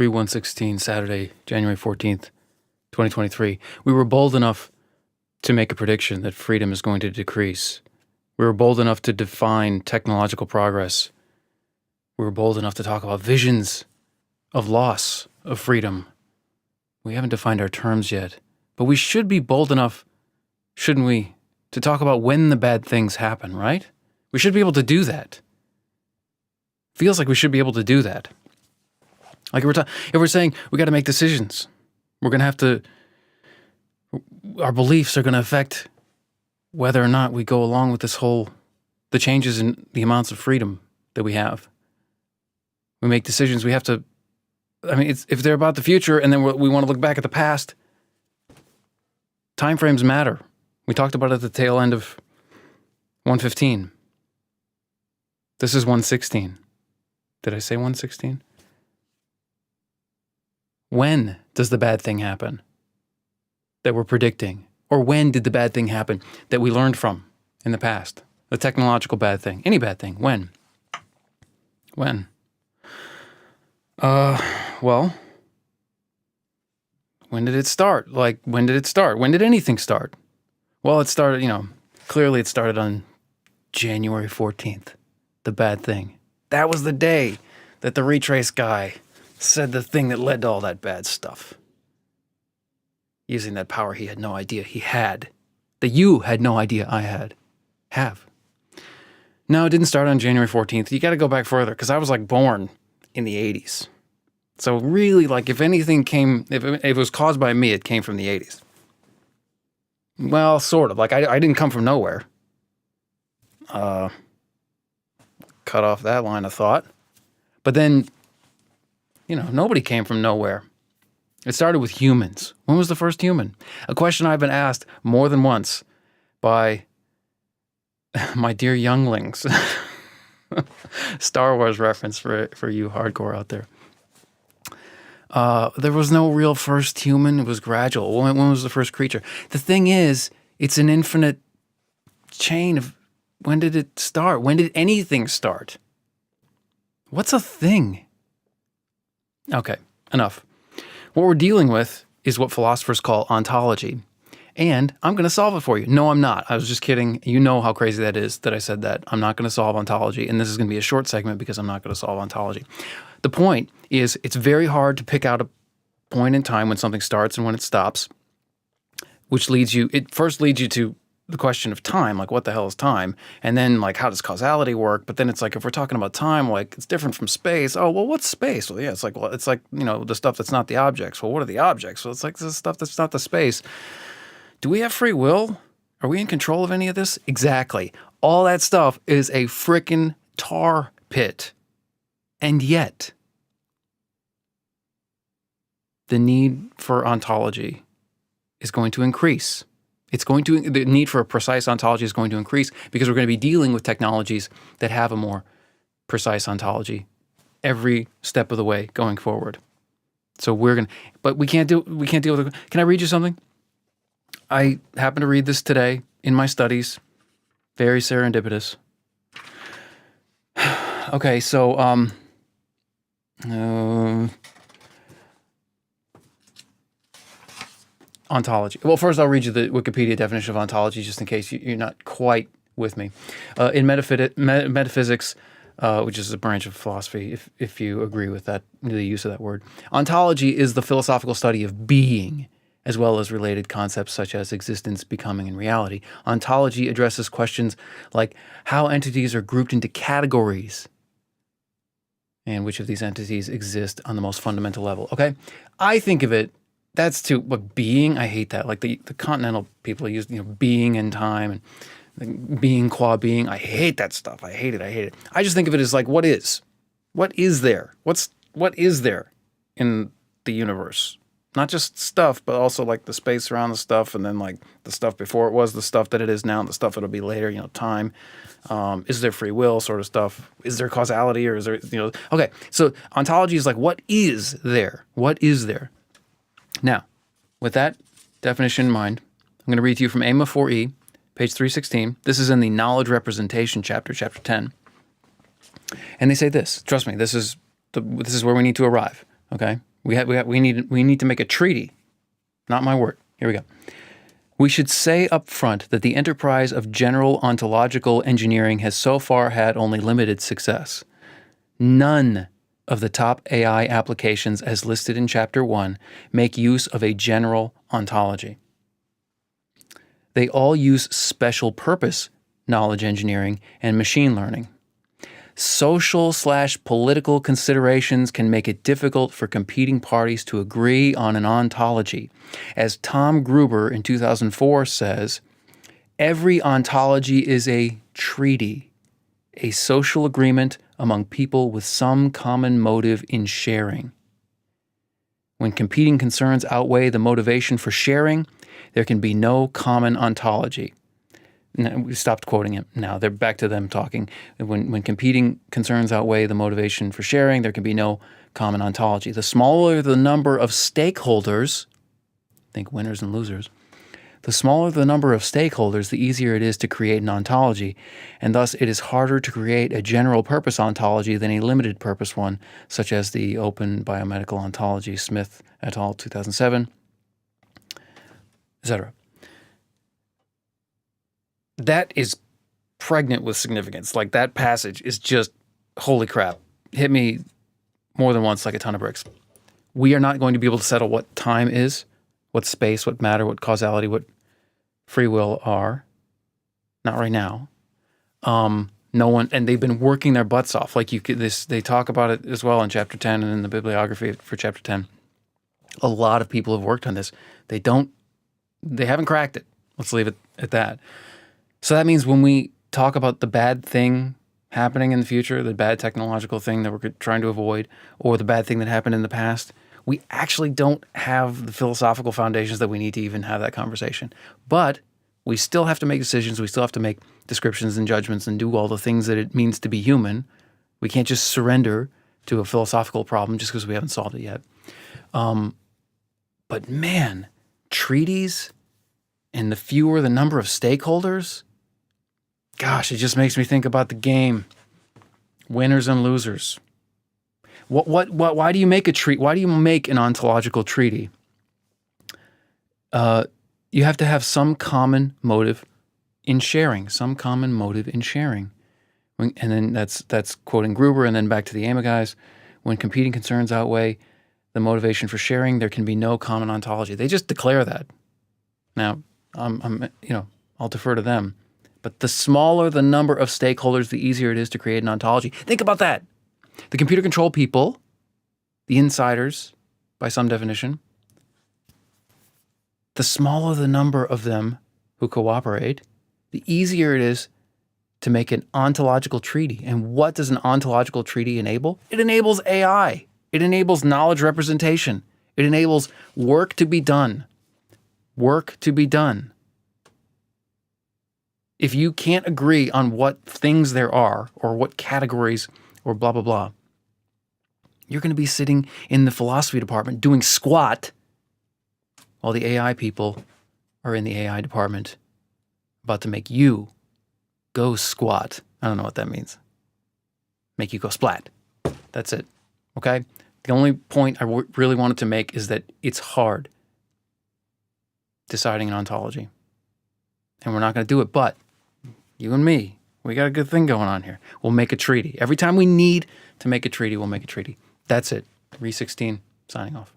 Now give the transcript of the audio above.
Re116, Saturday, January 14th, 2023. We were bold enough to make a prediction that freedom is going to decrease. We were bold enough to define technological progress. We were bold enough to talk about visions of loss of freedom. We haven't defined our terms yet, but we should be bold enough, shouldn't we, to talk about when the bad things happen, right? We should be able to do that. Feels like we should be able to do that. Like if we're saying we got to make decisions, we're going to have to, our beliefs are going to affect whether or not we go along with the changes in the amounts of freedom that we have. We make decisions, we have to, if they're about the future and then we want to look back at the past, timeframes matter. We talked about it at the tail end of 115. This is 116. Did I say 116? When does the bad thing happen that we're predicting? Or when did the bad thing happen that we learned from in the past? The technological bad thing, any bad thing, when? When? Well, when did it start? When did it start? When did anything start? Well, it started, clearly it started on January 14th, the bad thing. That was the day that the Retraice guy said the thing that led to all that bad stuff. Using that power he had no idea he had. That you had no idea I have. No, it didn't start on January 14th. You got to go back further because I was born in the 80s. So really, if anything came, if it was caused by me, it came from the 80s. Well, sort of. I didn't come from nowhere. Cut off that line of thought. But then, nobody came from nowhere. It started with humans. When was the first human? A question I've been asked more than once by my dear younglings. Star Wars reference for you hardcore out there. There was no real first human. It was gradual. When was the first creature? The thing is, it's an infinite chain of when did it start? When did anything start? What's a thing? Okay, enough. What we're dealing with is what philosophers call ontology. And I'm going to solve it for you. No, I'm not. I was just kidding. You know how crazy that is that I said that. I'm not going to solve ontology. And this is going to be a short segment because I'm not going to solve ontology. The point is it's very hard to pick out a point in time when something starts and when it stops, which it first leads you to the question of time, what the hell is time? And then how does causality work? But then it's if we're talking about time, it's different from space. Oh, well, what's space? Well, yeah, it's the stuff that's not the objects. Well, what are the objects? Well, it's the stuff that's not the space. Do we have free will? Are we in control of any of this? Exactly. All that stuff is a frickin' tar pit. And yet, the need for ontology is going to increase. The need for a precise ontology is going to increase because we're going to be dealing with technologies that have a more precise ontology every step of the way going forward. So but we can't deal with it. Can I read you something? I happened to read this today in my studies. Very serendipitous. Okay, so ontology. Well, first I'll read you the Wikipedia definition of ontology just in case you're not quite with me. In metaphysics, which is a branch of philosophy, if you agree with that, the use of that word, ontology is the philosophical study of being, as well as related concepts such as existence, becoming, and reality. Ontology addresses questions like how entities are grouped into categories and which of these entities exist on the most fundamental level. Okay? I think of it, but being, I hate that. The continental people use, being and time and being qua being. I hate that stuff. I hate it. I just think of it as what is? What is there? What is there in the universe? Not just stuff, but also the space around the stuff, and then the stuff before it was the stuff that it is now, and the stuff it'll be later, time. Is there free will sort of stuff? Is there causality or is there, okay. So ontology is what is there? What is there? Now, with that definition in mind, I'm going to read to you from AMA 4E, page 316. This is in the knowledge representation chapter 10. And they say this, trust me, this is where we need to arrive, okay? We need to make a treaty. Not my word. Here we go. We should say up front that the enterprise of general ontological engineering has so far had only limited success. None of the top AI applications as listed in Chapter 1 make use of a general ontology. They all use special purpose knowledge engineering and machine learning. Social/political considerations can make it difficult for competing parties to agree on an ontology. As Tom Gruber in 2004 says, every ontology is a treaty, a social agreement among people with some common motive in sharing. When competing concerns outweigh the motivation for sharing, there can be no common ontology. Now, we stopped quoting him. Now they're back to them talking. When competing concerns outweigh the motivation for sharing, there can be no common ontology. The smaller the number of stakeholders, think winners and losers, the smaller the number of stakeholders, the easier it is to create an ontology, and thus it is harder to create a general purpose ontology than a limited purpose one, such as the Open Biomedical Ontology, Smith et al., 2007, etc. That is pregnant with significance. Like, that passage is just, holy crap, hit me more than once like a ton of bricks. We are not going to be able to settle what time is, what space, what matter, what causality, what free will are. Not right now. No one, and they've been working their butts off. Like, they talk about it as well in Chapter 10 and in the bibliography for Chapter 10. A lot of people have worked on this. They haven't cracked it. Let's leave it at that. So that means when we talk about the bad thing happening in the future, the bad technological thing that we're trying to avoid, or the bad thing that happened in the past, we actually don't have the philosophical foundations that we need to even have that conversation. But we still have to make decisions. We still have to make descriptions and judgments and do all the things that it means to be human. We can't just surrender to a philosophical problem just because we haven't solved it yet. But man, treaties and the fewer the number of stakeholders, gosh, it just makes me think about the game. Winners and losers. Why do you make a treaty? Why do you make an ontological treaty? You have to have some common motive in sharing. Some common motive in sharing. And then that's quoting Gruber, and then back to the AMA guys. When competing concerns outweigh the motivation for sharing, there can be no common ontology. They just declare that. Now, I'll defer to them. But the smaller the number of stakeholders, the easier it is to create an ontology. Think about that. The computer control people, the insiders, by some definition, the smaller the number of them who cooperate, the easier it is to make an ontological treaty. And what does an ontological treaty enable? It enables AI. It enables knowledge representation. It enables work to be done. Work to be done. If you can't agree on what things there are or what categories or blah, blah, blah, you're going to be sitting in the philosophy department doing squat while the AI people are in the AI department about to make you go squat. I don't know what that means. Make you go splat. That's it. Okay? The only point I really wanted to make is that it's hard deciding an ontology. And we're not going to do it, but you and me, we got a good thing going on here. We'll make a treaty. Every time we need to make a treaty, we'll make a treaty. That's it. Re116, signing off.